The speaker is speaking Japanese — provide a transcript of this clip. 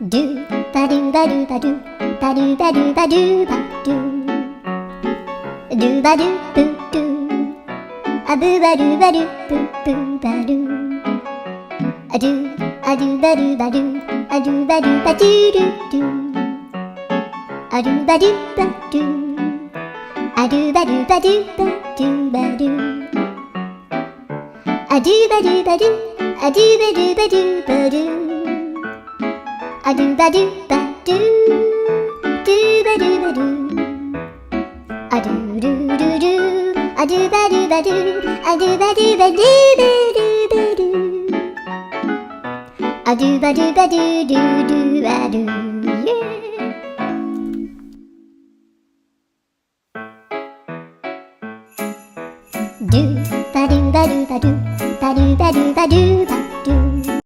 ドゥバドゥバドゥバドゥバドゥバドゥバドゥバドゥドゥバドゥブドゥアブバドゥバドゥブブバドゥアドゥアドゥバドゥバドゥアドゥバドゥバドゥドゥドゥアドゥバドゥバドゥアドゥバドゥバドゥバドゥバドゥアドゥバドゥバドゥアドゥバドゥバドゥバドゥアドゥバドゥバドゥドゥバドゥバドゥアドゥルルルアドゥバドゥバドゥアドゥバドゥバドゥバドゥバドゥアドゥバドゥバドゥドゥドゥバドゥドゥバドゥバドゥバドゥ